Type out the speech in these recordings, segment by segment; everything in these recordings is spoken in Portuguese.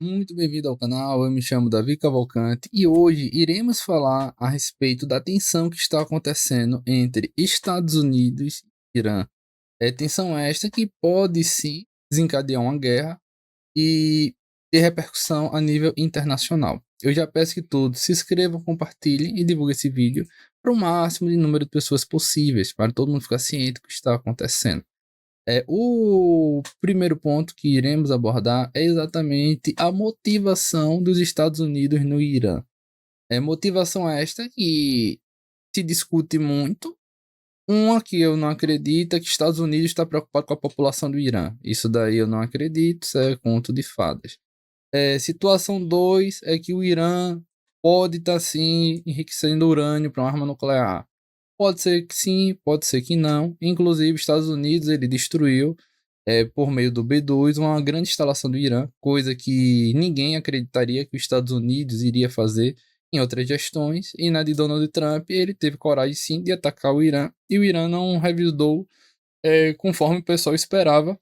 Muito bem-vindo ao canal, eu me chamo Davi Cavalcante e hoje iremos falar a respeito da tensão que está acontecendo entre Estados Unidos e Irã. É tensão esta que pode sim desencadear uma guerra e ter repercussão a nível internacional. Eu já peço que todos se inscrevam, compartilhem e divulguem esse vídeo para o máximo de número de pessoas possíveis, para todo mundo ficar ciente do que está acontecendo. O primeiro ponto que iremos abordar é exatamente a motivação dos Estados Unidos no Irã. Motivação esta que se discute muito. Uma que eu não acredito é que Estados Unidos está preocupado com a população do Irã. Isso daí eu não acredito, isso é conto de fadas. Situação 2 é que o Irã pode estar sim enriquecendo urânio para uma arma nuclear. Pode ser que sim, pode ser que não. Inclusive, os Estados Unidos ele destruiu, por meio do B-2, uma grande instalação do Irã, coisa que ninguém acreditaria que os Estados Unidos iria fazer em outras gestões. E na de Donald Trump, ele teve coragem sim de atacar o Irã, e o Irã não revidou conforme o pessoal esperava,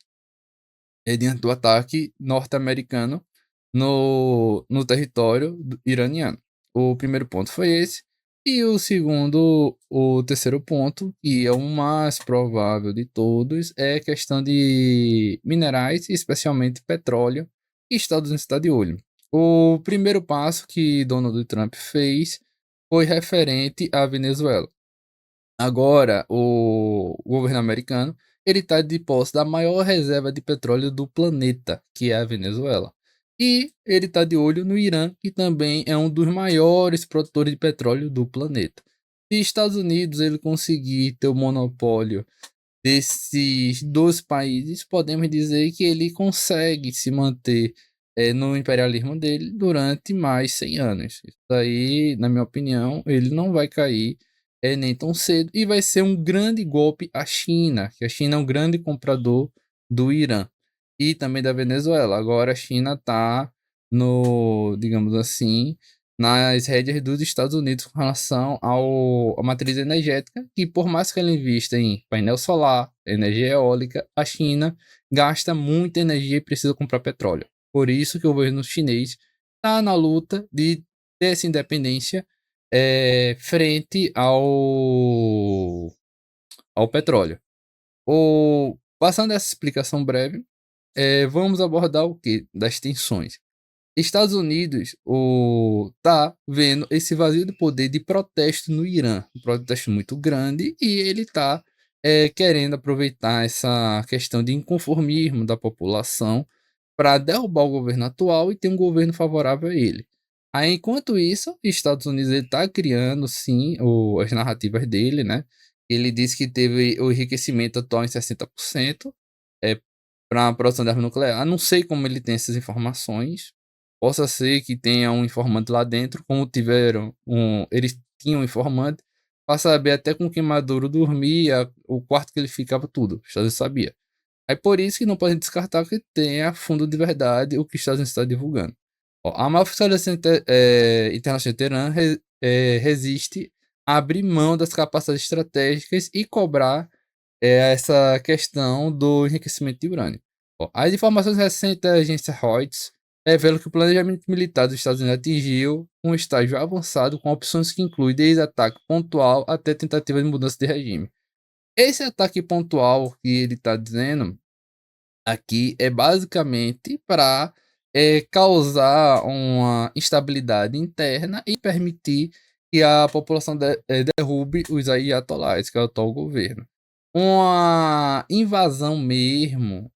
diante do ataque norte-americano no território iraniano. O primeiro ponto foi esse. E o terceiro ponto, que é o mais provável de todos, é a questão de minerais, especialmente petróleo, que Estados Unidos está de olho. O primeiro passo que Donald Trump fez foi referente à Venezuela. Agora, o governo americano ele está de posse da maior reserva de petróleo do planeta, que é a Venezuela. E ele está de olho no Irã, que também é um dos maiores produtores de petróleo do planeta. Se Estados Unidos ele conseguir ter o monopólio desses dois países, podemos dizer que ele consegue se manter no imperialismo dele durante mais 100 anos. Isso daí, na minha opinião, ele não vai cair nem tão cedo e vai ser um grande golpe à China, que a China é um grande comprador do Irã e também da Venezuela. Agora a China está no, digamos assim, nas rédeas dos Estados Unidos com relação à matriz energética, que por mais que ela invista em painel solar, energia eólica, a China gasta muita energia e precisa comprar petróleo. Por isso que o governo chinês está na luta de ter essa independência frente ao petróleo. Passando essa explicação breve, vamos abordar o que? Das tensões. Estados Unidos tá vendo esse vazio de poder de protesto no Irã, um protesto muito grande, e ele tá querendo aproveitar essa questão de inconformismo da população para derrubar o governo atual e ter um governo favorável a ele. Aí, enquanto isso, Estados Unidos está criando, sim, as narrativas dele, né? Ele disse que teve o enriquecimento atual em 60% para a produção de arma nuclear. Não sei como ele tem essas informações. Possa ser que tenha um informante lá dentro, como tiveram eles tinham um informante para saber até com que Maduro dormia, o quarto que ele ficava, tudo. Os Estados Unidos sabia. É por isso que não podem descartar que tenha fundo de verdade o que os Estados Unidos está divulgando. Ó, a má fiscalização internacional de Teherã resiste a abrir mão das capacidades estratégicas e cobrar essa questão do enriquecimento de urânio. Ó, as informações recentes da agência Reuters revelam que o planejamento militar dos Estados Unidos atingiu um estágio avançado com opções que incluem desde ataque pontual até tentativa de mudança de regime. Esse ataque pontual que ele está dizendo aqui é basicamente para causar uma instabilidade interna e permitir que a população derrube os ayatolás, que é o atual governo. Uma invasão mesmo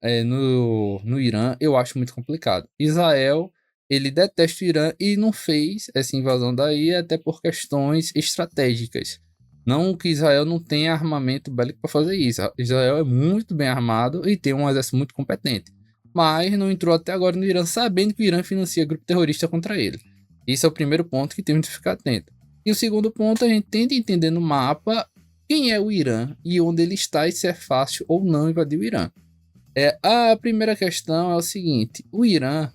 no Irã, eu acho muito complicado. Israel, ele detesta o Irã e não fez essa invasão daí até por questões estratégicas. Não que Israel não tenha armamento bélico para fazer isso. Israel é muito bem armado e tem um exército muito competente. Mas não entrou até agora no Irã, sabendo que o Irã financia grupo terrorista contra ele. Esse é o primeiro ponto que temos de ficar atento. E o segundo ponto, a gente tem de entender no mapa quem é o Irã e onde ele está e se é fácil ou não invadir o Irã. A primeira questão é o seguinte: o Irã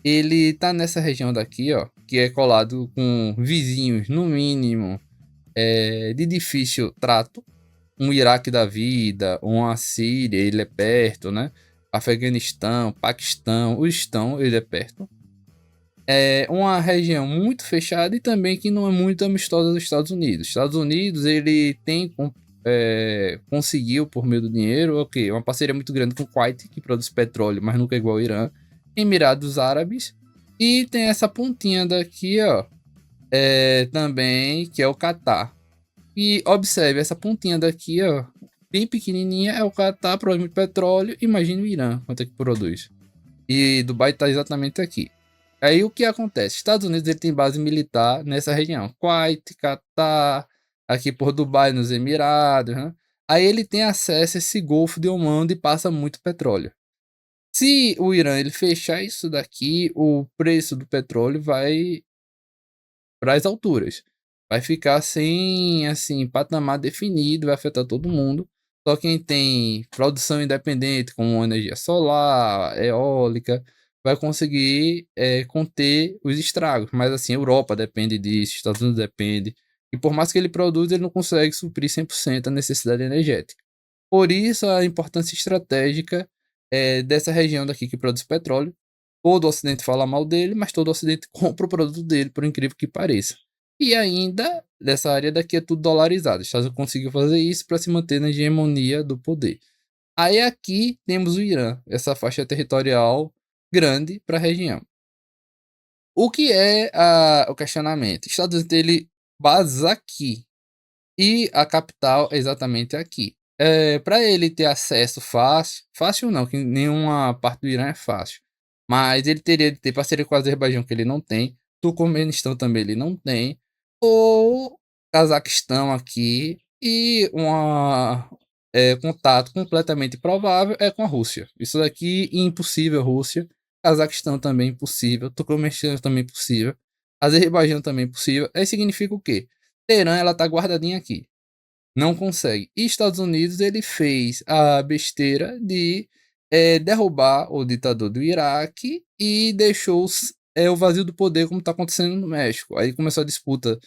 ele tá nessa região daqui, ó, que é colado com vizinhos, no mínimo, de difícil trato. Um Iraque da vida, uma Síria, ele é perto, né? Afeganistão, Paquistão, o Estão, ele é perto. É uma região muito fechada e também que não é muito amistosa dos Estados Unidos. Os Estados Unidos, ele conseguiu, por meio do dinheiro, uma parceria muito grande com o Kuwait, que produz petróleo, mas nunca é igual ao Irã, Emirados Árabes, e tem essa pontinha daqui, ó, também, que é o Catar. E observe, essa pontinha daqui, ó, bem pequenininha, é o Catar, produz muito petróleo. Imagine o Irã, quanto é que produz. E Dubai está exatamente aqui. Aí o que acontece? Estados Unidos ele tem base militar nessa região. Kuwait, Catar, aqui por Dubai, nos Emirados, né? Aí ele tem acesso a esse Golfo de Oman onde passa muito petróleo. Se o Irã ele fechar isso daqui, o preço do petróleo vai para as alturas. Vai ficar sem, assim, patamar definido, vai afetar todo mundo. Só quem tem produção independente, como energia solar, eólica, vai conseguir conter os estragos. Mas, assim, a Europa depende disso, Estados Unidos depende. E por mais que ele produza, ele não consegue suprir 100% a necessidade energética. Por isso, a importância estratégica dessa região daqui que produz petróleo. Todo o Ocidente fala mal dele, mas todo o Ocidente compra o produto dele, por incrível que pareça. E ainda, dessa área daqui é tudo dolarizado. Os Estados Unidos conseguiu fazer isso para se manter na hegemonia do poder. Aí aqui temos o Irã, essa faixa territorial grande para a região. O que é o questionamento? Os Estados Unidos ele base aqui e a capital é exatamente aqui. Para ele ter acesso fácil, fácil não, que nenhuma parte do Irã é fácil, mas ele teria de ter parceria com o Azerbaijão, que ele não tem, Turcomenistão também ele não tem, ou Cazaquistão aqui, e contato completamente provável é com a Rússia. Isso daqui impossível, Rússia. Cazaquistão também impossível, Turcomenistão também impossível, Azerbaijão também impossível. Aí significa o quê? Teherã ela tá guardadinha aqui. Não consegue. E Estados Unidos ele fez a besteira de derrubar o ditador do Iraque e deixou o vazio do poder como está acontecendo no México. Aí começou a disputa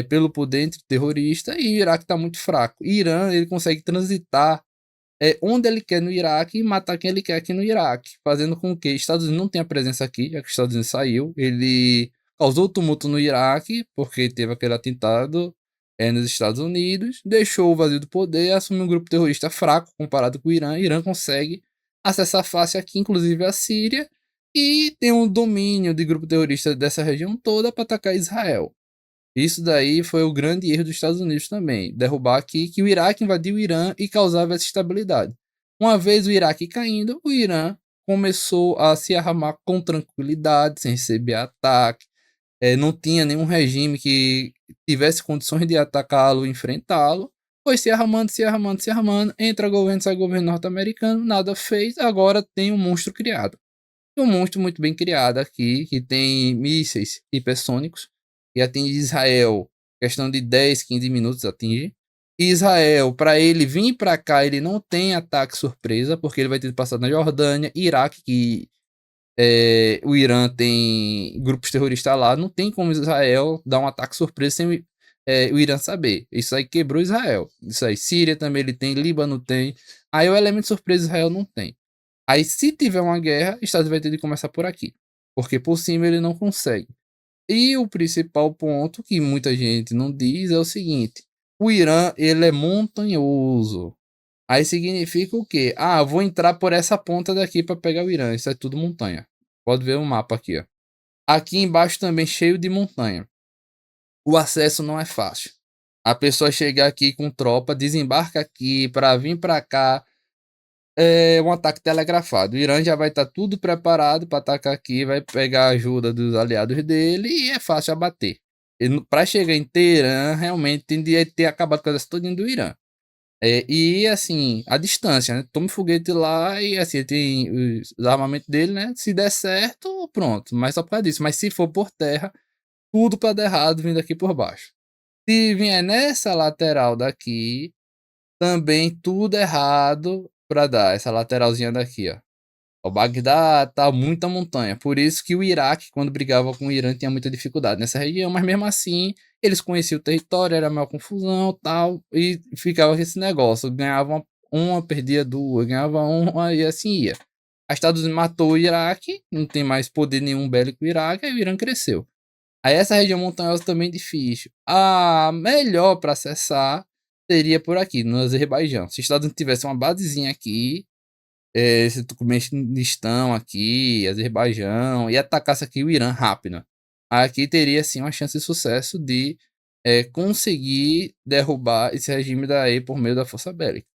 pelo poder entre terroristas e o Iraque está muito fraco. O Irã ele consegue transitar onde ele quer no Iraque e matar quem ele quer aqui no Iraque, fazendo com que Estados Unidos não tenha presença aqui, já que os Estados Unidos saiu. Ele causou tumulto no Iraque, porque teve aquele atentado nos Estados Unidos, deixou o vazio do poder, assumiu um grupo terrorista fraco comparado com o Irã. O Irã consegue acessar fácil aqui, inclusive a Síria, e tem um domínio de grupo terrorista dessa região toda para atacar Israel. Isso daí foi o grande erro dos Estados Unidos também, derrubar aqui que o Iraque invadiu o Irã e causava essa instabilidade. Uma vez o Iraque caindo, o Irã começou a se armar com tranquilidade, sem receber ataque, não tinha nenhum regime que tivesse condições de atacá-lo, enfrentá-lo, foi se armando, se armando, se armando, entra governo, sai governo norte-americano, nada fez, agora tem um monstro criado. E um monstro muito bem criado aqui, que tem mísseis hipersônicos, e atinge Israel, questão de 10, 15 minutos atinge. E Israel, para ele vir para cá, ele não tem ataque surpresa, porque ele vai ter passado na Jordânia, Iraque, que o Irã tem grupos terroristas lá, não tem como Israel dar um ataque surpresa sem o Irã saber. Isso aí quebrou Israel. Isso aí, Síria também ele tem, Líbano tem. Aí o elemento surpresa Israel não tem. Aí se tiver uma guerra, Estados vai ter de começar por aqui, porque por cima ele não consegue. E o principal ponto que muita gente não diz é o seguinte: o Irã ele é montanhoso. Aí significa o quê? Ah, vou entrar por essa ponta daqui para pegar o Irã. Isso é tudo montanha. Pode ver o mapa aqui, ó. Aqui embaixo também cheio de montanha. O acesso não é fácil. A pessoa chega aqui com tropa, desembarca aqui para vir para cá. É um ataque telegrafado. O Irã já vai estar tudo preparado para atacar aqui, vai pegar a ajuda dos aliados dele e é fácil abater. Para chegar em Teherã, realmente tem de ter acabado com a exército todo do Irã. E assim, a distância, né? Tome foguete lá e assim, tem os armamentos dele, né? Se der certo, pronto. Mas só por causa disso. Mas se for por terra, tudo para dar errado vindo aqui por baixo. Se vier nessa lateral daqui, também tudo errado para dar. Essa lateralzinha daqui, ó. O Bagdá tá muita montanha. Por isso que o Iraque, quando brigava com o Irã, tinha muita dificuldade nessa região. Mas mesmo assim, eles conheciam o território, era maior confusão tal. E ficava esse negócio. Ganhava uma, perdia duas, ganhava uma e assim ia. Os Estados Unidos matou o Iraque, não tem mais poder nenhum bélico no Iraque, aí o Irã cresceu. Aí essa região montanhosa também é difícil. A melhor para acessar seria por aqui, no Azerbaijão. Se os Estados Unidos tivesse uma basezinha aqui, esse Turcomenistão aqui, Azerbaijão, e atacasse aqui o Irã rápido, aqui teria sim uma chance de sucesso de conseguir derrubar esse regime daí por meio da força bélica.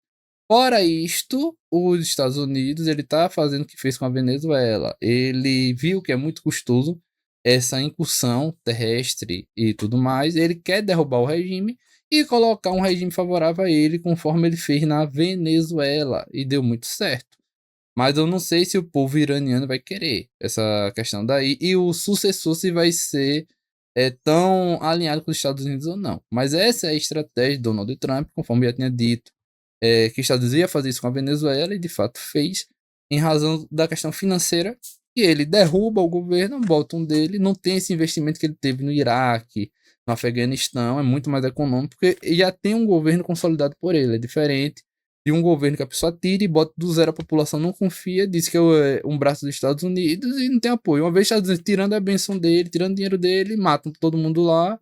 Fora isto, os Estados Unidos ele tá fazendo o que fez com a Venezuela. Ele viu que é muito custoso essa incursão terrestre e tudo mais. Ele quer derrubar o regime e colocar um regime favorável a ele, conforme ele fez na Venezuela. E deu muito certo. Mas eu não sei se o povo iraniano vai querer essa questão daí. E o sucessor se vai ser tão alinhado com os Estados Unidos ou não. Mas essa é a estratégia de Donald Trump, conforme já tinha dito, que os Estados Unidos ia fazer isso com a Venezuela e de fato fez, em razão da questão financeira, que ele derruba o governo, bota um dele, não tem esse investimento que ele teve no Iraque, no Afeganistão, é muito mais econômico, porque já tem um governo consolidado por ele, é diferente de um governo que a pessoa tira e bota do zero, a população não confia, diz que é um braço dos Estados Unidos e não tem apoio. Uma vez os Estados Unidos tirando a benção dele, tirando o dinheiro dele, matam todo mundo lá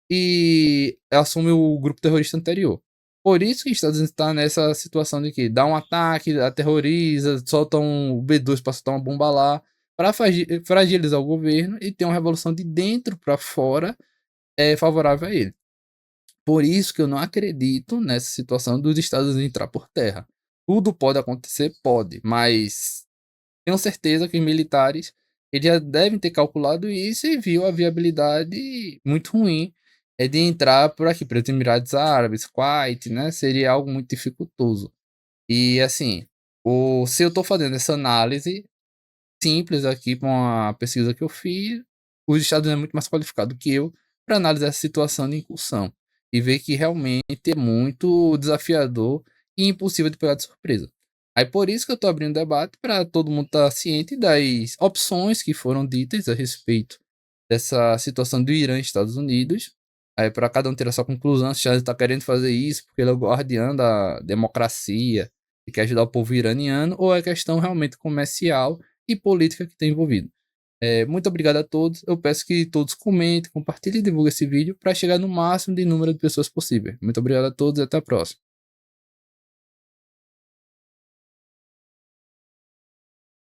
e assume o grupo terrorista anterior. Por isso que os Estados Unidos está nessa situação de que dá um ataque, aterroriza, solta um B-2 para soltar uma bomba lá, para fragilizar o governo e ter uma revolução de dentro para fora favorável a ele. Por isso que eu não acredito nessa situação dos Estados Unidos entrar por terra. Tudo pode acontecer, pode, mas tenho certeza que os militares eles já devem ter calculado isso e viu a viabilidade muito ruim de entrar por aqui, para os Emirados Árabes, Kuwait, né? Seria algo muito dificultoso. E assim, se eu estou fazendo essa análise simples aqui para uma pesquisa que eu fiz, os Estados Unidos é muito mais qualificado que eu para analisar essa situação de incursão e ver que realmente é muito desafiador e impossível de pegar de surpresa. Aí por isso que eu estou abrindo debate para todo mundo estar ciente das opções que foram ditas a respeito dessa situação do Irã e Estados Unidos. Aí para cada um ter a sua conclusão, se já está querendo fazer isso porque ele é o guardião da democracia e quer ajudar o povo iraniano, ou é questão realmente comercial e política que tem envolvido. Muito obrigado a todos. Eu peço que todos comentem, compartilhem e divulguem esse vídeo para chegar no máximo de número de pessoas possível. Muito obrigado a todos e até a próxima.